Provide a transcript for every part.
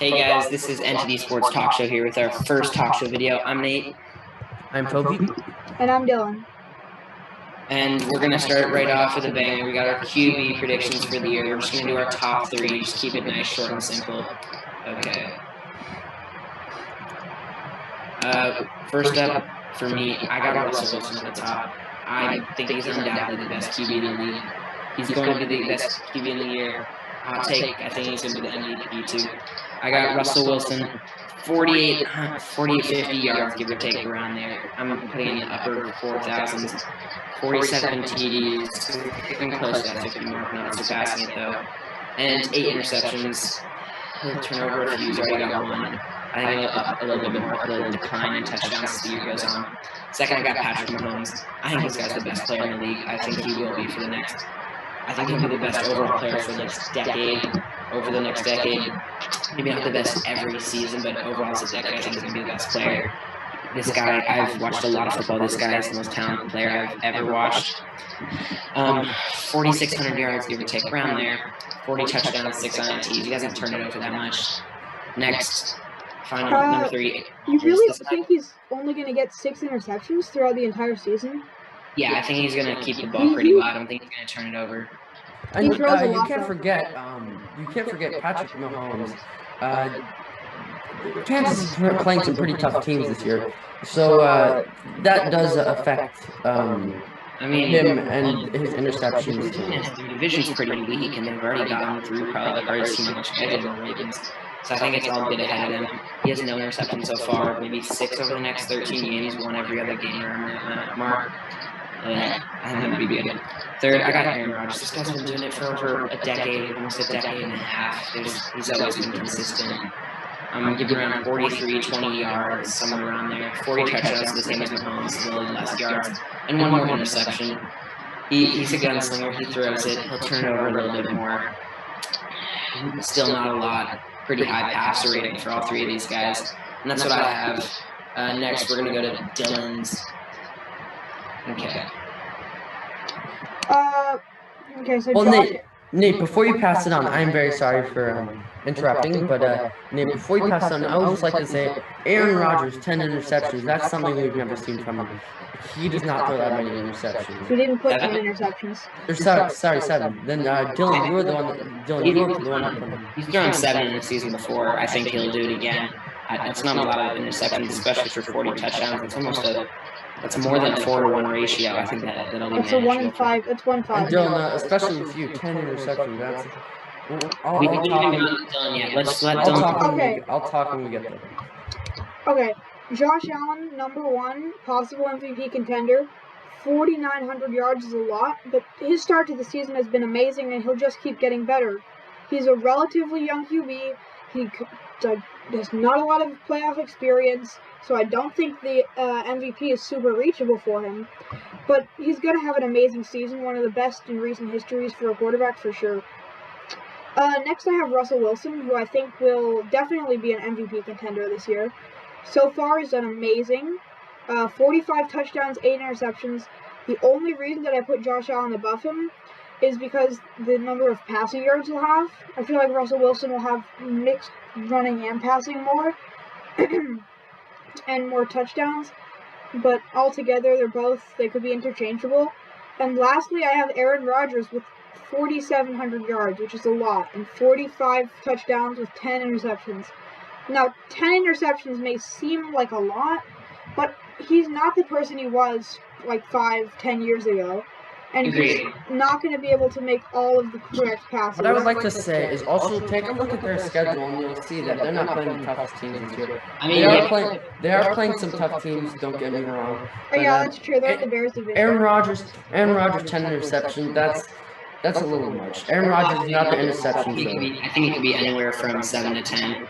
Hey guys, this is NTD Sports Talk Show here with our first talk show video. I'm Nate. I'm TOVI. And I'm Dylan. And we're going to start right off with a banger. We got our QB predictions for the year. We're just going to do our top three. Just keep it nice, short, and simple. Okay. First up, for me, I got Russell Wilson at the top. I think he's undoubtedly the best QB in the league. He's going to be the best QB in the year. Hot take, I think he's going to be the MVP too. I got Russell Wilson, 48, 50 yards, give or take, around there. I'm putting in the upper 4,000s, 47 TDs, getting close to that 50 mark, not surpassing it though. And 8 interceptions. He'll turn over a few. He's already got one. I think he'll up a little bit more. He'll decline in touchdowns as the year goes on. Second, I got Patrick Mahomes. I think this guy's the best player in the league. I think he will be for the next. I think he'll be the best overall player for the next decade. Over the next decade, maybe not the best every season, but overall as a decade, I think he's gonna be the best player. This guy, I've watched a lot of football. This guy is the most talented player I've ever watched. 4,600 yards, give or take, around there. 40 touchdowns, 6 INTs. He doesn't turn it over that much. Next, final number 3. You really think he's only going to get 6 interceptions throughout the entire season? Yeah, I think he's going to keep the ball pretty well. I don't think he's going to turn it over. And you can't forget Patrick Mahomes. Kansas is playing some pretty tough teams this year, so that does affect him and his interceptions. The division's pretty weak, and they've already gotten through probably the hardest team on the schedule, the Ravens. So I think it's all good ahead of him. He has no interceptions so far, maybe 6 over the next 13 games, 1 every other game around that mark. I think that would be good. Third, I got Aaron Rodgers. This guy's been doing it for over a decade, almost a decade and a half. He's always been consistent. I'm giving around 43, 20 yards, somewhere around there. 40 touchdowns, the same as Mahomes, a little less yards, and 1 more interception. He's a gunslinger. He throws it. He'll turn it over a little bit more. Still not a lot. Pretty high passer rating for all 3 of these guys. And that's what I have. Next, we're going to go to Dylan's. Okay. Okay, so well, Nate, before you pass it on, I'm very sorry for interrupting, but Nate, before you pass it on, I would just like to say, Aaron Rodgers, 10 interceptions, that's something we've never seen from him. He does not throw that many interceptions. He didn't put 10 interceptions. Sorry, 7. Then Dylan, you were the one that put him. He's thrown 7 in the season before. I think he'll do it again. That's not a lot of interceptions, especially for 40 touchdowns. It's almost that's more than a 4-to-1 ratio. I think that'll be manageable. It's a 1 in 5. It's 1 5. And Dylan, especially with you, 10 interceptions. That's. We haven't even gotten done yet. Let's let Dylan. I'll talk when we get there. Okay, Josh Allen, number 1, possible MVP contender. 4,900 yards is a lot, but his start to the season has been amazing, and he'll just keep getting better. He's a relatively young QB. He has not a lot of playoff experience, so I don't think the MVP is super reachable for him. But he's going to have an amazing season, one of the best in recent histories for a quarterback for sure. Next I have Russell Wilson, who I think will definitely be an MVP contender this year. So far he's done amazing. 45 touchdowns, 8 interceptions. The only reason that I put Josh Allen above him is because the number of passing yards he'll have. I feel like Russell Wilson will have mixed running and passing more, and more touchdowns. But altogether, they could be interchangeable. And lastly, I have Aaron Rodgers with 4,700 yards, which is a lot, and 45 touchdowns with 10 interceptions. Now, 10 interceptions may seem like a lot, but he's not the person he was like 5-10 years ago. And he's not going to be able to make all of the correct passes. What I would like to say is also take a look at their schedule, and you'll see that they're not playing the toughest teams this year. They are playing some tough teams, don't get me wrong. But, yeah, that's true. They're in the Bears division. Aaron Rodgers, 10 interceptions, that's a little much. Aaron Rodgers is not the interceptions. I think it could be anywhere from 7 to 10.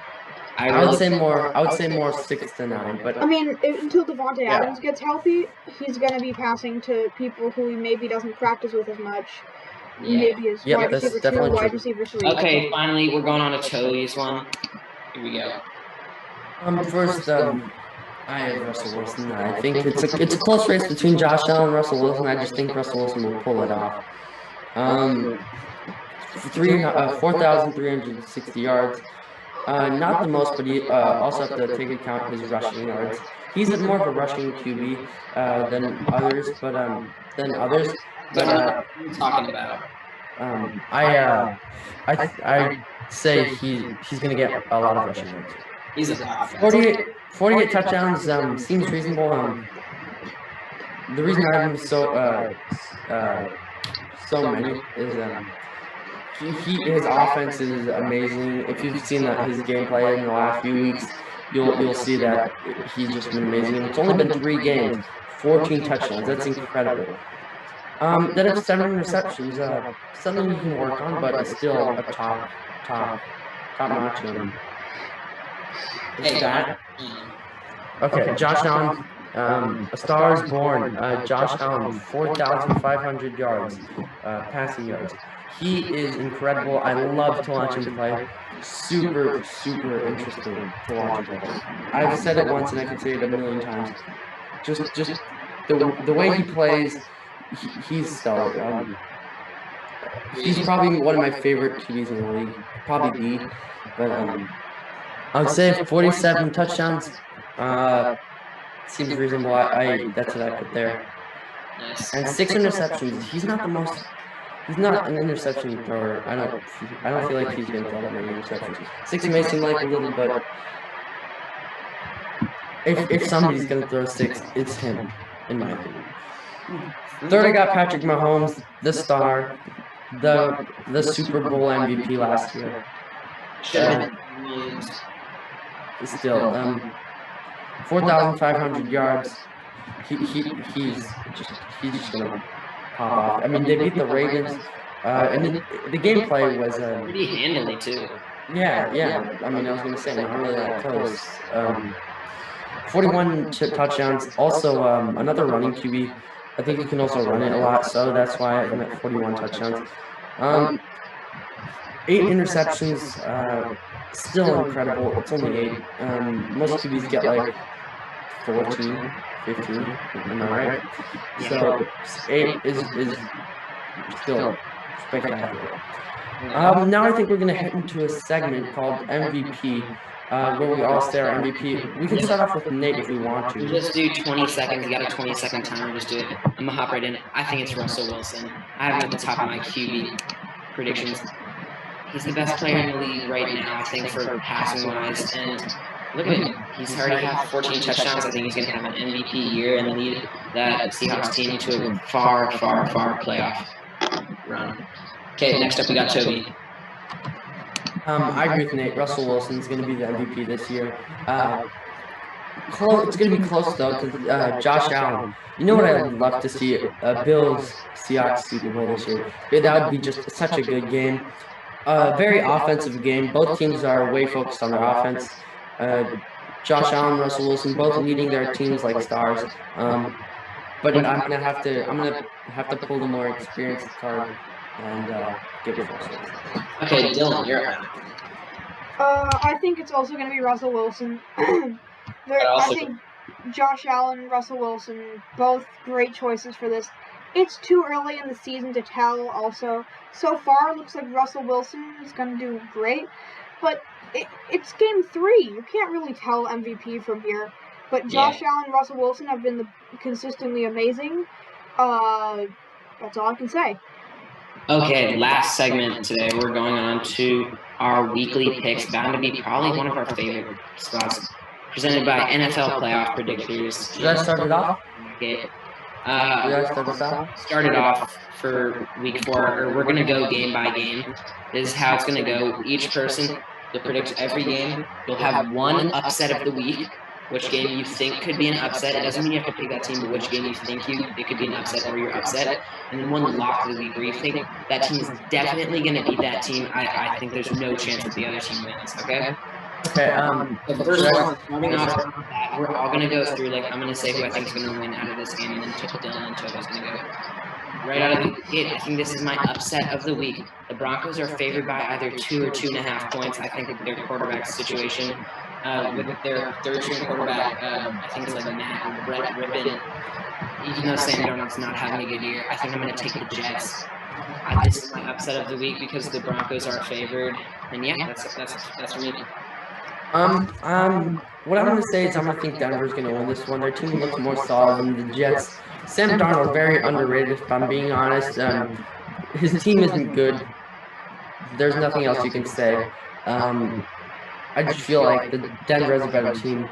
I would say more 6 to 9. But I mean, until Devontae Adams gets healthy, he's going to be passing to people who he maybe doesn't practice with as much. Yeah. Maybe his wide receiver 2, wide receiver 3. Okay, finally, we're going on to Tovi's one. Here we go. First, I have Russell Wilson. I think it's a close race between Josh Allen and Russell Wilson. I just think Russell Wilson will pull it off. 4,360 yards. Not the most, but you also have to take into account his rushing yards. He's more of a rushing QB than others, but But What are you talking about? I say he's gonna get a lot of rushing yards. He's a top 48 touchdowns seems reasonable. The reason I have him so many is his offense is amazing. If you've seen his gameplay in the last few weeks, you'll see that he's just been amazing. And it's only been 3 games, 14 touchdowns. That's incredible. Then have 7 interceptions. Something you can work on, but it's still a top notch. Is that okay? Josh Allen, A Star is Born. Josh Allen, 4,500 yards, passing yards. He is incredible. I love to watch him play. Super interesting to watch him play. I've said it once and I can say it a million times. Just the way he plays, he's stellar. He's probably one of my favorite QBs in the league. Probably B, but I would say 47 touchdowns. Seems reasonable. That's what I put there. And 6 interceptions. He's not the most. He's not an interception thrower. I don't feel like he's gonna throw that many interceptions. 6 may seem like a little, but if somebody's gonna throw 6, it's him, in my opinion. Third, I got Patrick Mahomes, the star, the Super Bowl MVP last year. Still, 4,500 yards. He's just gonna pop off. I mean, they beat the Ravens, and the gameplay was pretty handily too. Yeah. I mean, I was gonna say not really that close. 41 touchdowns. Also, another running QB. I think he can also run it a lot, so that's why I'm at 41 touchdowns. 8 interceptions. Still incredible. It's only 8. Most QBs get like 14, 15. Am I right? So 8 is still spectacular. Now I think we're gonna head into a segment called MVP, where we all say our MVP. We can start off with Nate if we want to. Just do 20 seconds. You got a 20-second timer. Just do it. I'm gonna hop right in. I think it's Russell Wilson. I have him at the top of my QB predictions. He's the best player in the league right now, I think, for passing wise. And look at him. He's already had 14 touchdowns. I think he's gonna have an MVP year and lead that Seahawks team to a far playoff run. Okay, next up we got Toby. I agree with Nate. Russell Wilson's going to be the MVP this year. It's going to be close, though, to Josh Allen. You know what I would love to see? Bills Seahawks Super Bowl this year. That would be just such a good game. Very offensive game. Both teams are way focused on their offense. Josh Allen, Russell Wilson, both leading their teams like stars. But I'm gonna have to pull the more experienced card and give it Russell. Okay, Dylan, you're up. I think it's also going to be Russell Wilson. I think Josh Allen, Russell Wilson, both great choices for this. It's too early in the season to tell also. So far, it looks like Russell Wilson is going to do great. But it's game 3. You can't really tell MVP from here. But Josh Allen and Russell Wilson have been consistently amazing. That's all I can say. Okay, last segment today. We're going on to our weekly picks. Bound to be probably one of our favorite spots. Presented by NFL Playoff Predictors. Should I start it off? Okay. Started off for week 4. Or we're going to go game by game. This is how it's going to go. Each person will predict every game. You'll have one upset of the week. Which game you think could be an upset. It doesn't mean you have to pick that team, but which game you think it could be an upset or you're upset. And then one lock of the week where you think that team is definitely going to beat that team. I think there's no chance that the other team wins, okay? Okay, the first one, starting off with that, we're all going to go through, like, I'm going to say who I think is going to win out of this game, and then Dylan and Toby's going to go right out of the gate. I think this is my upset of the week. The Broncos are favored by either 2 or 2.5 points. I think their quarterback situation, with their third-string quarterback, I think it's like Matt Rippin, even though Sam Darnold's not having a good year, I think I'm going to take the Jets. This is my upset of the week because the Broncos are favored, and yeah, that's for me. What I'm gonna say is I'm gonna think Denver's gonna win this one. Their team looks more solid than the Jets. Sam Darnold very underrated, if I'm being honest. His team isn't good. There's nothing else you can say. I just feel like the Denver has a better team.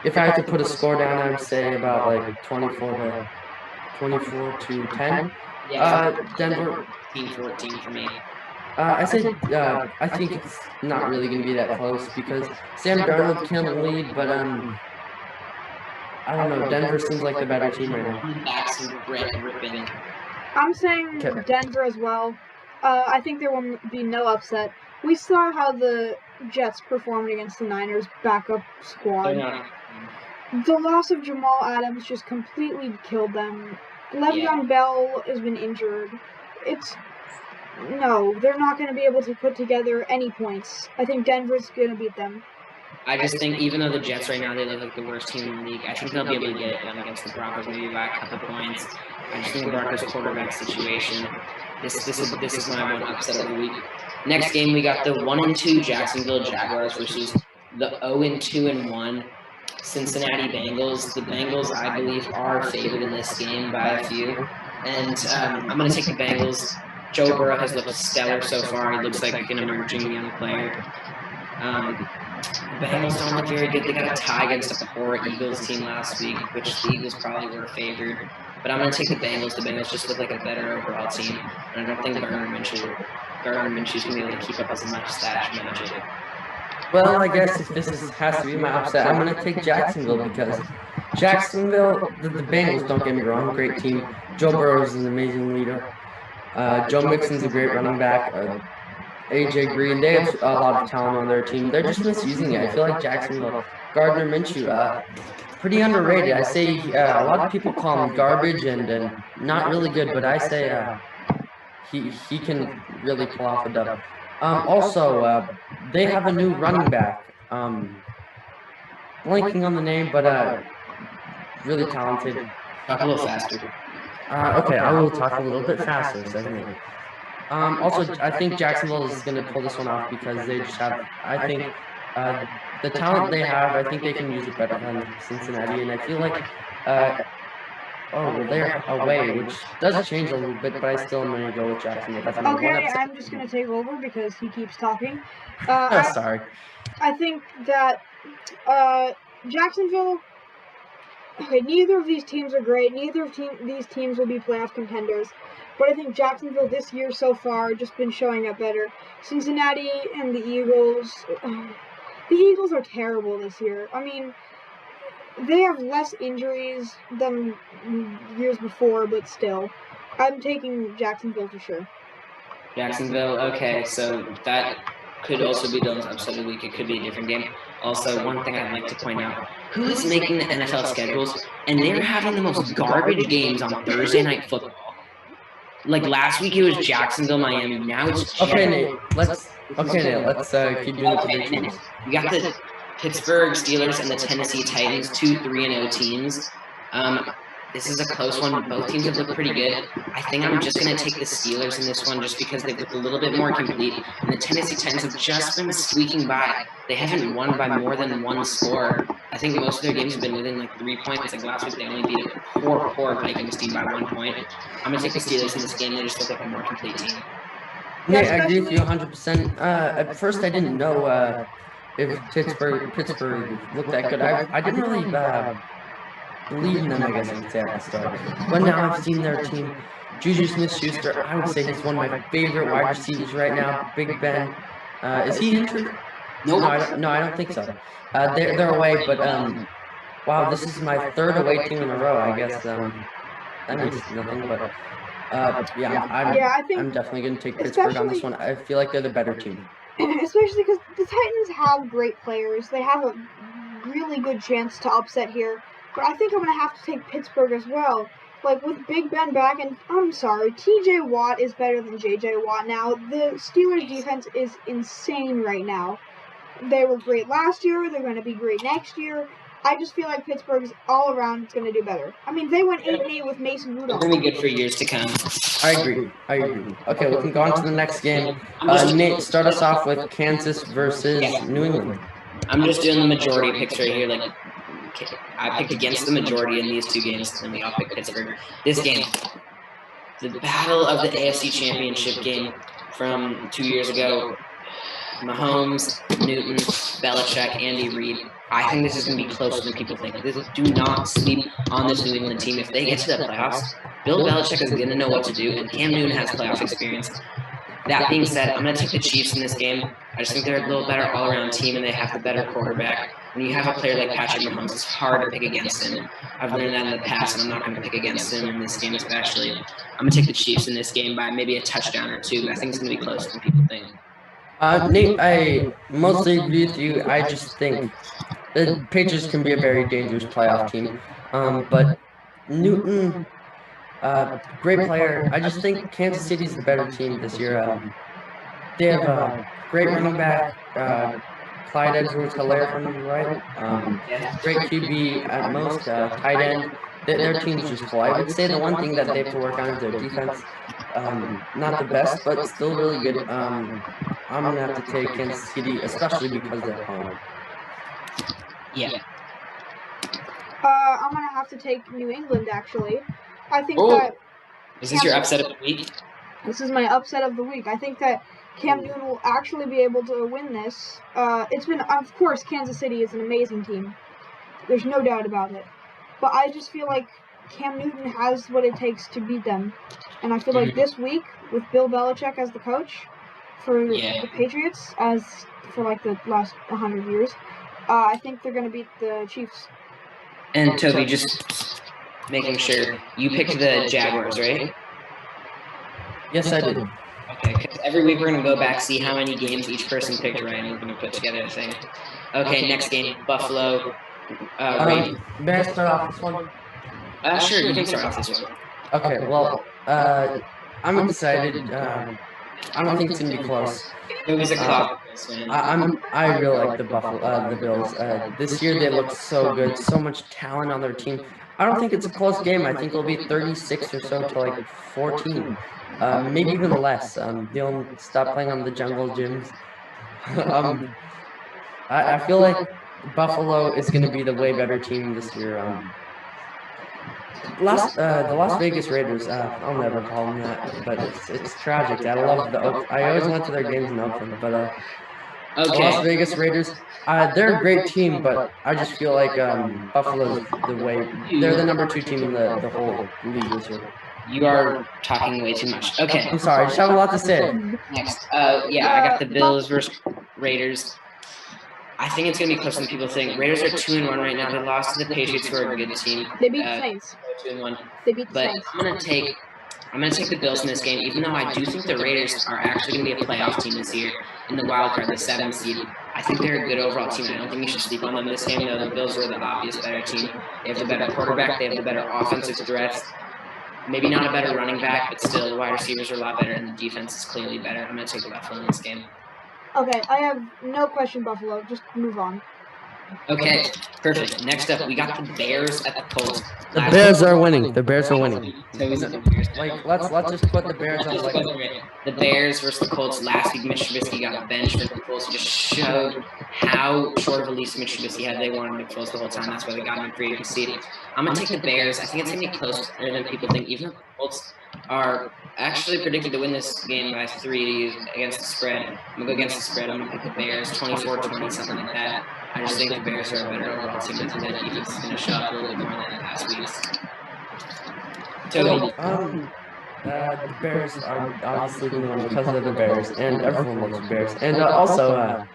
If I had to put a score down, I would say about like 24 to 10. Denver. 14 for me. I think it's not really going to be that close because Sam Darnold can lead, but I don't know. Denver seems like the better team right now. Backs of Brett Rippin. I'm saying Denver as well. I think there will be no upset. We saw how the Jets performed against the Niners backup squad. The loss of Jamal Adams just completely killed them. Le'Veon Bell has been injured. No, they're not going to be able to put together any points. I think Denver's going to beat them. I just think even though the Jets right now, they look like the worst team in the league, I think they'll be able to get it done against the Broncos, maybe by a couple points. I just think the Broncos quarterback situation, this is my one upset of the week. Next game, we got the 1-2 Jacksonville Jaguars versus the 0-2-1 Cincinnati Bengals. The Bengals, I believe, are favored in this game by a few. And I'm going to take the Bengals. Joe Burrow has looked stellar so far. He looks like an emerging young player. The Bengals don't look very good. They got a tie against a poor Eagles team last week, which the Eagles probably were favored. But I'm going to take the Bengals. The Bengals just look like a better overall team. And I don't think Gardner Minshew's going to be able to keep up as much stash magic. Well, I guess if this has to be my upset, I'm going to take Jacksonville because Jacksonville, the Bengals, don't get me wrong, great team. Joe Burrow is an amazing leader. Joe Mixon's a great running back. AJ Green, they have a lot of talent on their team. They're just misusing it. I feel like Jacksonville, Gardner Minshew, pretty underrated. I say a lot of people call him garbage and not really good, but I say he can really pull off a dub. Also, they have a new running back. Blanking on the name, but really talented. Talk a little faster. Okay, I will talk a little bit faster, second. Also, I think Jacksonville is going to pull this one off because they just have, I think, the talent they have, I think they can use it better than Cincinnati, and I feel like, they're away, which does change a little bit, but I still am going to go with Jacksonville. That's my one upset. I'm just going to take over because he keeps talking. Sorry. I think that Jacksonville. Okay, neither of these teams are great. Neither of these teams will be playoff contenders. But I think Jacksonville this year so far just been showing up better. Cincinnati and the Eagles. The Eagles are terrible this year. I mean, they have less injuries than years before, but still. I'm taking Jacksonville for sure. Jacksonville, okay, so that could also be Dylan's upset of the week. It could be a different game. Also, one thing I'd like to point out, who is making the NFL schedules, and they're having the most garbage games on Thursday Night Football. Like last week it was Jacksonville, Miami. Now it's Jets. Okay, Nate, let's keep doing the predictions. We got the Pittsburgh Steelers and the Tennessee Titans, 2 3-0 teams. This is a close one. Both teams have looked pretty good. I think I'm just going to take the Steelers in this one just because they've looked a little bit more complete. And the Tennessee Titans have just been squeaking by. They haven't won by more than one score. I think most of their games have been within like 3 points. Like last week, they only beat a poor Vikings team by 1 point. I'm going to take the Steelers in this game. They just look like a more complete team. Yeah, I agree with you 100%. At first, I didn't know if Pittsburgh looked that good. I didn't really believe in them, I guess I could say at the start. But now I've seen their team. Juju Smith-Schuster, I would say he's one of my favorite wide receivers right now. Big Ben. Is he injured? Nope. No, I don't think so. They're away, but wow, this is my third away team in a row. I guess that means nothing, but I'm definitely going to take Pittsburgh on this one. I feel like they're the better team. Especially because the Titans have great players. They have a really good chance to upset here. But I think I'm going to have to take Pittsburgh as well. Like, with Big Ben back, and I'm sorry, TJ Watt is better than JJ Watt now. The Steelers' defense is insane right now. They were great last year. They're going to be great next year. I just feel like Pittsburgh's all around going to do better. I mean, they went 8-8 with Mason Rudolph. They're going to be good for years to come. I agree. Okay, we can go on to the next game. Nate, start us off with Kansas versus New England. I'm just doing the majority picks right here. Like, I picked against the majority in these two games, and we all picked Pittsburgh. This game, the battle of the AFC Championship game from 2 years ago, Mahomes, Newton, Belichick, Andy Reid. I think this is going to be closer than people think. Do not sleep on this New England team. If they get to the playoffs, Bill Belichick is going to know what to do, and Cam Newton has playoff experience. That being said, I'm going to take the Chiefs in this game. I just think they're a little better all-around team, and they have the better quarterback. When you have a player like Patrick Mahomes, it's hard to pick against him. I've learned that in the past, and I'm not going to pick against him in this game especially. I'm going to take the Chiefs in this game by maybe a touchdown or two, but I think it's going to be closer than people think. Nate, I mostly agree with you. I just think the Patriots can be a very dangerous playoff team. But Newton, great player. I just think Kansas City's the better team this year. They have a great running back, Clyde Edwards-Helaire, if I'm right. Great QB at most, tight end. Their team's just full. I would say the one thing that they have to work on is their defense. Not the best, but still really good. I'm gonna have to take Kansas City, especially because they're home. Yeah. I'm gonna have to take New England. Actually, I think that. Is this your upset of the week? This is my upset of the week. I think that Cam Newton will actually be able to win this. It's been, of course, Kansas City is an amazing team. There's no doubt about it. But I just feel like Cam Newton has what it takes to beat them. And I feel like this week, with Bill Belichick as the coach for the Patriots, as for like the last 100 years, I think they're going to beat the Chiefs. And Toby, just making sure, you picked the Jaguars, right? Yes, I did. Okay, because every week we're going to go back, see how many games each person picked right, and we're going to put together a thing. Okay, next game, Buffalo. May I start off this one? Sure, you can start off this one. Okay, well, I'm excited. I don't think it's going to be close. It was a clock. I really like the Bills. This year they look so good, so much talent on their team. I don't think it's a close game. I think it'll be 36 or so to like 14, maybe even less. They'll stop playing on the jungle gyms. I feel like Buffalo is going to be the way better team this year. The Las Vegas Raiders. I'll never call them that, but it's tragic. I love I always went to their games in Oakland, but the Las Vegas Raiders. They're a great team, but I just feel like Buffalo's they're the number 2 team in the whole league this year. You are talking way too much. Okay. I'm sorry, I just have a lot to say. Next. Yeah, I got the Bills versus Raiders. I think it's going to be closer than people think. Raiders are 2-1 right now. They lost to the Patriots, who are a good team. They beat the Saints. 2-1. They beat the Saints. I'm gonna take the Bills in this game, even though I do think the Raiders are actually gonna be a playoff team this year in the wild card, the 7th seed. I think they're a good overall team. I don't think you should sleep on them this game, though. The Bills are the obvious better team. They have the better quarterback. They have the better offensive threats. Maybe not a better running back, but still, the wide receivers are a lot better, and the defense is clearly better. I'm gonna take the Buffalo in this game. Okay, I have no question, Buffalo. Just move on. Okay, perfect. Next up, we got the Bears at the Colts. The Bears are winning. The Bears are winning. Like, let's just put the Bears on the Bears versus the Colts. Last week, Mitch Trubisky got benched, and the Colts just showed how short of a leash Mitch Trubisky had. They wanted Nick Foles the whole time. That's why they got him in free agency. I'm gonna take the Bears. I think it's gonna be closer than people think. Even though the Colts are actually predicted to win this game by 3 against the spread, I'm gonna go against the spread. I'm gonna pick the Bears, 24-20, something like that. I just think the Bears are a better overall team. I think that defense is going to show up a little bit more than the past weeks. Toby. The Bears are obviously going to win because of the Bears, and everyone loves the Bears. And also,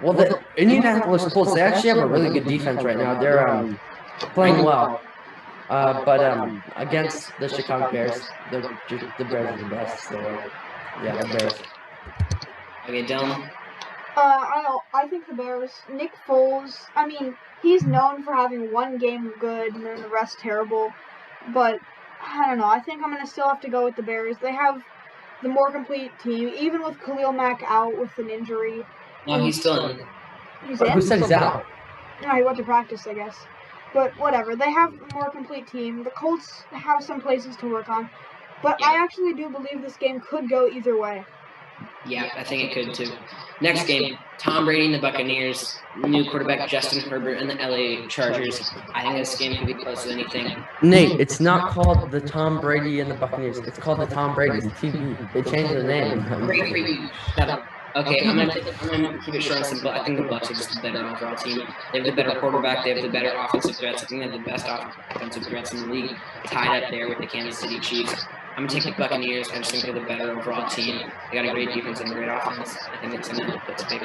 well, the Indianapolis Colts, they actually have a really good defense right now. They're playing well. But against the Chicago Bears, the Bears are the best. So, yeah, the Bears. Okay, Dylan. I think the Bears. Nick Foles. I mean, he's known for having one game good and then the rest terrible. But I don't know. I think I'm gonna still have to go with the Bears. They have the more complete team, even with Khalil Mack out with an injury. No, he's still in. He's in? Who said he's out? No, he went to practice, I guess. But whatever. They have a more complete team. The Colts have some places to work on. But I actually do believe this game could go either way. Yeah, I think it could too. Next game, Tom Brady and the Buccaneers, new quarterback Justin Herbert and the LA Chargers. I think this game could be closer than anything. Nate, it's not called the Tom Brady and the Buccaneers. It's called the Tom Brady's TV. They changed the name. Great. Shut up. Okay, I'm gonna keep it short and simple. I think the Bucs are just the better overall team. They have the better quarterback. They have the better offensive threats. I think they have the best offensive threats in the league, tied up there with the Kansas City Chiefs. I'm gonna take the Buccaneers. I just think they're the better overall team. They got a great defense and a great offense. I think it's gonna put big.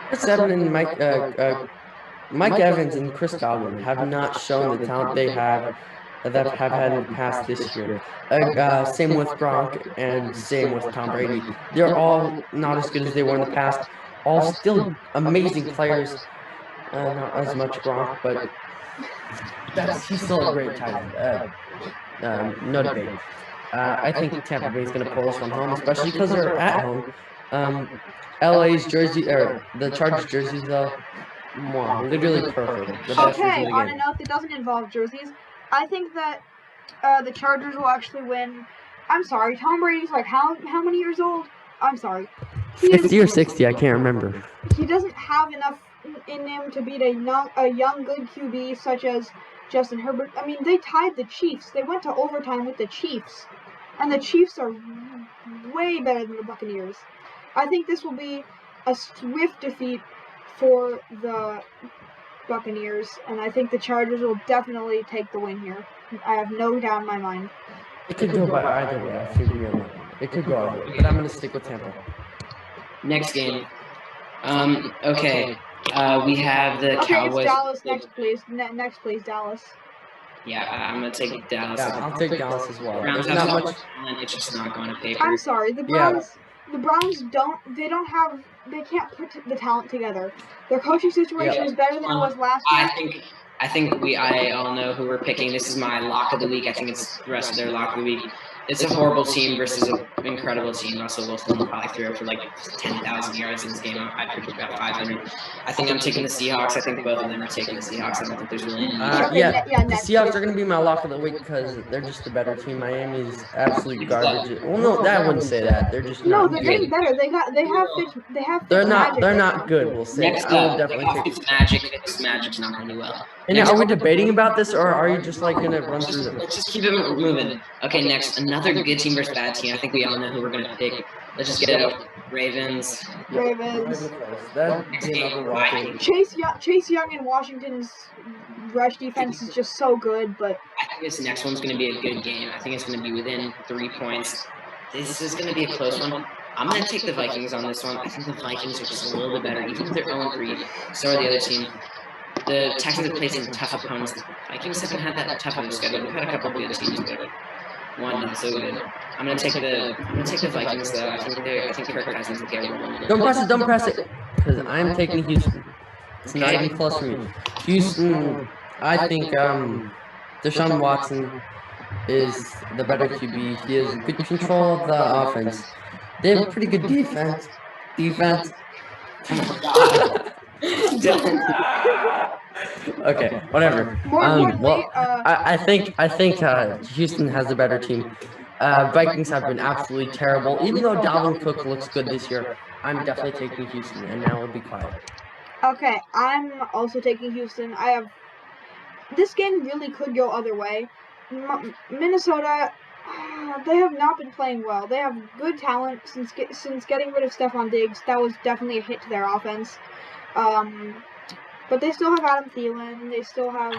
Chris Evans and Mike Evans and Chris Godwin have not shown the talent they have had in the past this year. Same with Gronk and same with Tom Brady. They're all not as good as they were in the past. All still amazing players. Not as much Gronk, but he's still a great tight end. No debate. I think Tampa Bay is going to pull this one home, especially because they're at home. LA's jersey, or the Chargers jerseys, though, literally perfect. The best Okay, in the on game. a note that doesn't involve jerseys, I think that the Chargers will actually win. I'm sorry, Tom Brady's like how many years old? I'm sorry. 50 or 60, I can't remember. He doesn't have enough in him to beat a young good QB such as Justin Herbert. I mean, they tied the Chiefs. They went to overtime with the Chiefs. And the Chiefs are way better than the Buccaneers. I think this will be a swift defeat for the Buccaneers, and I think the Chargers will definitely take the win here. I have no doubt in my mind. It could go by either way. I think it could go either way, but I'm going to stick with Tampa. Next game. Okay. We have the Cowboys. It's Dallas next, please. Next, please, Dallas. Yeah, I'm gonna take Dallas. Yeah, I'll take Dallas as well. Browns There's not much. It's just not going to paper. I'm sorry, the Browns. The Browns they can't put the talent together. Their coaching situation is better than it was last year. I think I all know who we're picking. This is my lock of the week. I think it's the rest of their lock of the week. It's a horrible team versus an incredible team. Russell Wilson will probably throw for like 10,000 yards in this game. I predict about 500. I think I'm taking the Seahawks. I think both of them are taking the Seahawks. I don't think there's really any. The Seahawks are going to be my lock of the week because they're just the better team. Miami's absolute garbage. Well, no, I wouldn't say that. They're just not they're good. getting better. They have. They're not good. We'll say. Next I will up, definitely take. Magic's not going to do well. And are we debating about this, or are you just like going to run through them? Let's just keep it moving. Okay, next, another good team versus bad team. I think we all know who we're going to pick. Let's just get it. Ravens. Chase Young and Washington's rush defense is just so good, but I think this next one's going to be a good game. I think it's going to be within 3 points. This is going to be a close one. I'm going to take the Vikings on this one. I think the Vikings are just a little bit better, even if they're 0-3. So are the other team. The Texans have played some tough opponents. The Vikings haven't had that tough of a schedule. They've had a couple of good teams, but one not so good. I'm gonna take the Vikings though. I think Kirk Cousins will get one. Don't press it, because I'm taking Houston. It's not even close for me. Houston, I think Deshaun Watson is the better QB. He has good control of the offense. They have a pretty good defense. Okay, whatever. I think Houston has a better team. Vikings have been absolutely terrible. Even though Dalvin Cook looks good this year, I'm definitely taking Houston, and now we'll be quiet. Okay, I'm also taking Houston. This game really could go other way. Minnesota, they have not been playing well. They have good talent since getting rid of Stephon Diggs. That was definitely a hit to their offense. But they still have Adam Thielen. They still have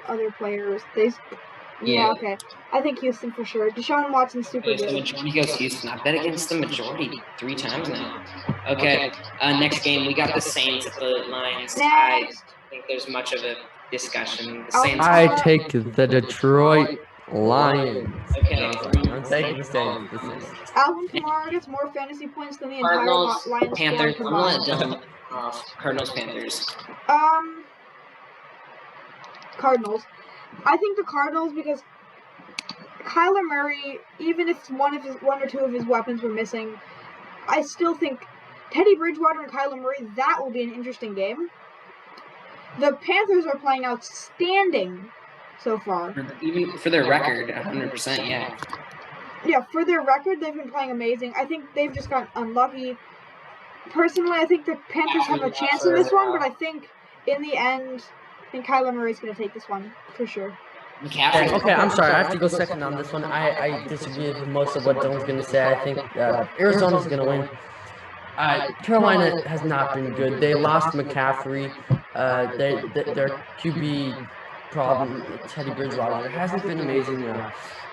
other players. Okay. I think Houston for sure. Deshaun Watson's super good. The majority goes Houston. I bet against the majority 3 times now. Okay. Next game, we got the Saints at the Lions. I think there's much of a discussion. The Saints. I take the Detroit Lions. Okay. I'm taking the Saints. Alvin Kamara gets more fantasy points than the entire Cardinals, Lions Panthers. squad I'm gonna let combined. Dylan off. Cardinals, Panthers. Cardinals. I think the Cardinals because Kyler Murray, even if one or two of his weapons were missing, I still think Teddy Bridgewater and Kyler Murray, that will be an interesting game. The Panthers are playing outstanding so far. Even for their record, 100%, yeah. Yeah, for their record, they've been playing amazing. I think they've just gotten unlucky. Personally, I think the Panthers have a chance in this one, but I think in the end, I think Kyler Murray's going to take this one for sure. McCaffrey. Okay, I'm sorry. I have to go second on this one. I disagree with most of what Dylan's going to say. I think Arizona's going to win. Carolina has not been good. They lost McCaffrey. Their QB problem, Teddy Bridgewater, hasn't been amazing.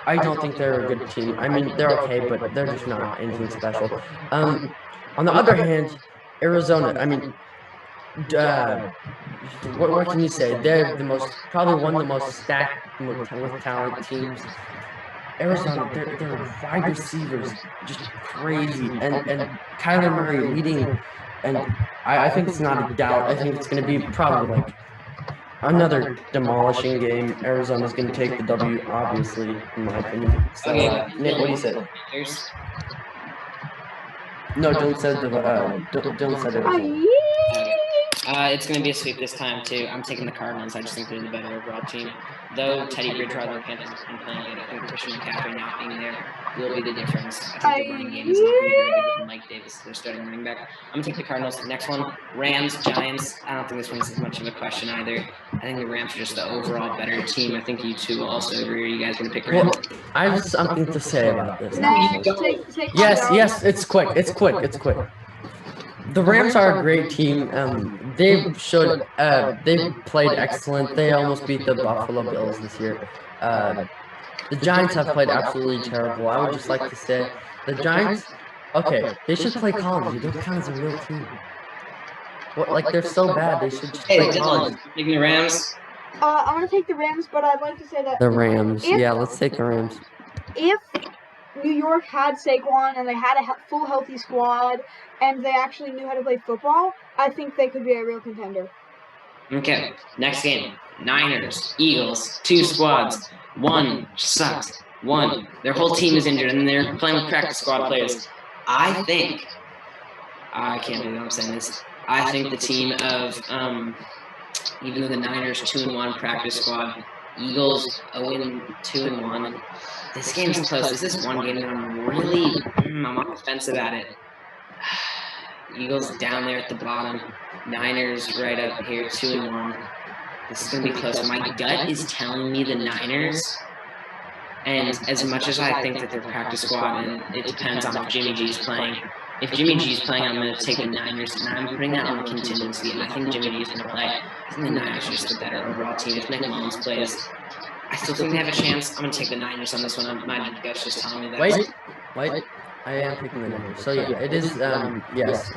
I don't think they're a good team. I mean, they're okay, but they're just not anything special. On the other hand, Arizona. I mean, what can you say? They're probably one of the most stacked with talent teams. Arizona, their wide receivers just crazy, and Kyler Murray leading, and I think it's not a doubt. I think it's going to be probably like another demolishing game. Arizona's going to take the W, obviously, in my opinion. So, Nick, what do you say? No, Dylan said Arizona. It's going to be a sweep this time, too. I'm taking the Cardinals. I just think they're the better overall team. Though Teddy Bridgewater and Panthers have been playing good, I think Christian McCaffrey not being there will be the difference. I think the running game is not going to be very good with Mike Davis, their starting running back. I'm going to take the Cardinals. The next one, Rams, Giants. I don't think this one's as much of a question either. I think the Rams are just the overall better team. I think you two will also agree. Are you guys going to pick Rams? Well, I have something to say about this. Yes, it's quick. The Rams are a great team. They've played excellent. They almost beat the Buffalo Bills this year. The Giants have played absolutely terrible. I would just like to say the Giants. Okay, they should play college. They don't count as a real team. Like they're so bad. They should just play college. Taking the Rams. I'm gonna take the Rams, but I'd like to say that the Rams. Yeah, let's take the Rams. If New York had Saquon and they had a full healthy squad and they actually knew how to play football, I think they could be a real contender. Okay, next game. Niners, Eagles, 2 squads. One sucks. One, their whole team is injured and they're playing with practice squad players. I think, I can't believe I'm saying this, I think the team of, even though the Niners 2-1 practice squad, Eagles 0-2-1. This game's close. This is one game that I'm on offensive at it. Eagles down there at the bottom. Niners right up here, 2-1. This is going to be close. My gut is telling me the Niners. And as much as I think that they're practice squad, and it depends on if Jimmy G's playing. If Jimmy G's playing, I'm going to take the Niners, and I'm putting that on a contingency, and I think Jimmy G's going to play. I think the Niners are just the better overall team. If Nick Mullins plays, I still think they have a chance. I'm going to take the Niners on this one. My gut's just telling me that. Wait. I am picking the Niners. So, yeah, it is, yes.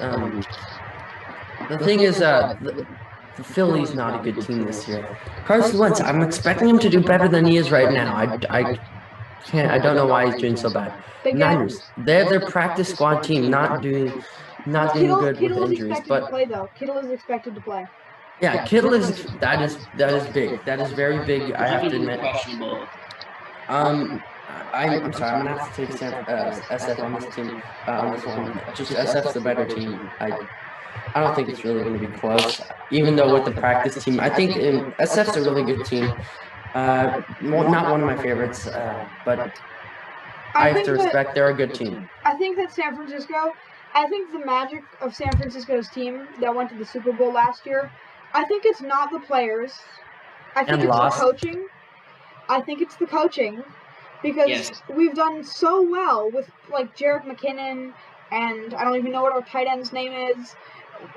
The thing is, the Philly's not a good team this year. Carson Wentz, I'm expecting him to do better than he is right now. I don't know why he's doing so bad. Niners, they're their practice squad team, not doing good with injuries. But Kittle is expected to play. Yeah, Kittle is that is big. That is very big. I have to admit. I'm sorry. I'm gonna have to take SF on this team. On this one, just SF's the better team. I don't think it's really going to be close. Even though with the practice team, I think SF's a really good team. Not one of my favorites, but I have to respect they're a good team. I think that I think the magic of San Francisco's team that went to the Super Bowl last year, I think it's not the players. I think it's the coaching. I think it's the coaching. Because we've done so well with, like, Jerick McKinnon, and I don't even know what our tight end's name is.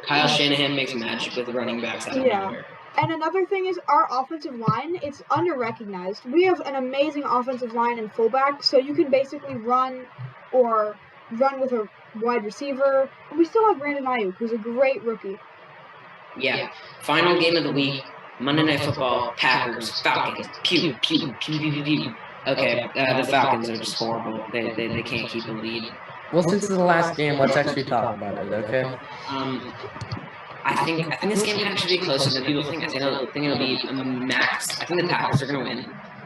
Kyle Shanahan makes magic with running backs out of nowhere. And another thing is our offensive line, it's under-recognized. We have an amazing offensive line and fullback, so you can basically run with a wide receiver. And we still have Brandon Ayuk, who's a great rookie. Yeah. Final game of the week, Monday Night Football, Packers, Falcons, pew, pew, pew, pew, pew, pew. Okay, the Falcons are just horrible. They can't keep a lead. Well, since it's the last game, let's actually talk about it, okay? I think this game can actually be closer than people think. I think it'll be a max. I think the Packers are going to win,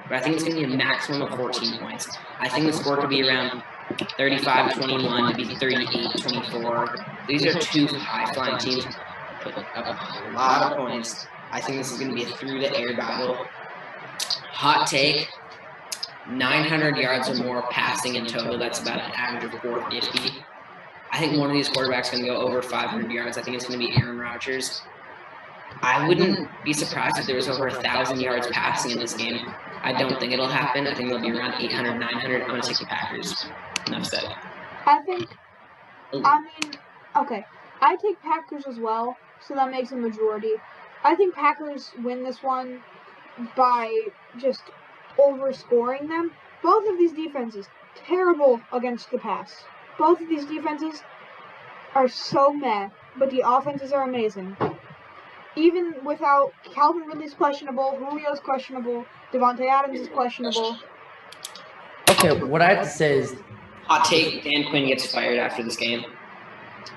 but I think it's going to be a maximum of 14 points. I think the score could be around 35-21, maybe 38-24. These are 2 high-flying teams. Put up a lot of points. I think this is going to be a through-the-air battle. Hot take. 900 yards or more passing in total. That's about an average of 450. I think one of these quarterbacks is going to go over 500 yards. I think it's going to be Aaron Rodgers. I wouldn't be surprised if there was over 1,000 yards passing in this game. I don't think it'll happen. I think it'll be around 800, 900. I'm going to take the Packers. Enough said. I mean, okay. I take Packers as well, so that makes a majority. I think Packers win this one by just overscoring them. Both of these defenses, terrible against the pass. Both of these defenses are so meh, but the offenses are amazing. Even without Calvin Ridley's questionable, Julio's questionable, Devontae Adams is questionable. Okay, what I have to say is, hot take: Dan Quinn gets fired after this game.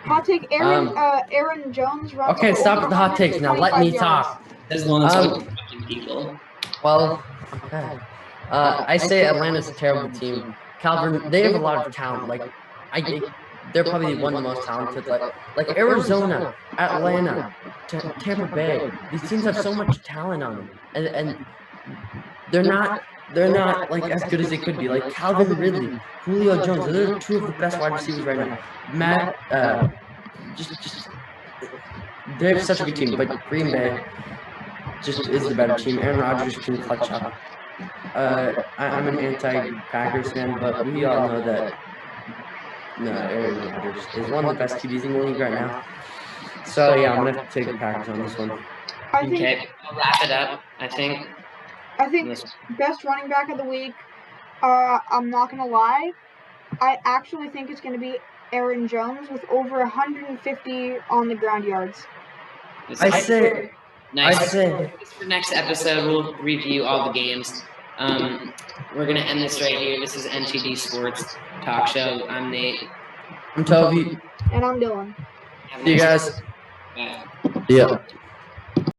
Hot take: Aaron Jones runs. Okay, stop with the hot takes now. Let me talk. That's the one that's always fucking people. Well, okay. I say Atlanta's a terrible team. Calvin, they have a lot of talent. Like, they're probably one of the most talented. Like Arizona, Atlanta, Tampa Bay. These teams have so much talent on them, and they're not like as good as they could be. Like Calvin Ridley, Julio Jones. Those are two of the best wide receivers right now. Matt, just they have such a good team, but Green Bay just is the better team. Aaron Rodgers can clutch up. I'm an anti-Packers fan, but we all know that Aaron Rodgers is one of the best QBs in the league right now. So yeah, I'm gonna have to take the Packers on this one. Okay, I'll wrap it up. I think best running back of the week. I'm not gonna lie. I actually think it's gonna be Aaron Jones with over 150 on the ground yards. I say. For next episode, we'll review all the games. We're gonna end this right here. This is NTD Sports Talk Show. I'm Nate. I'm Tovi. And I'm Dylan. See you guys. Bye. Yeah.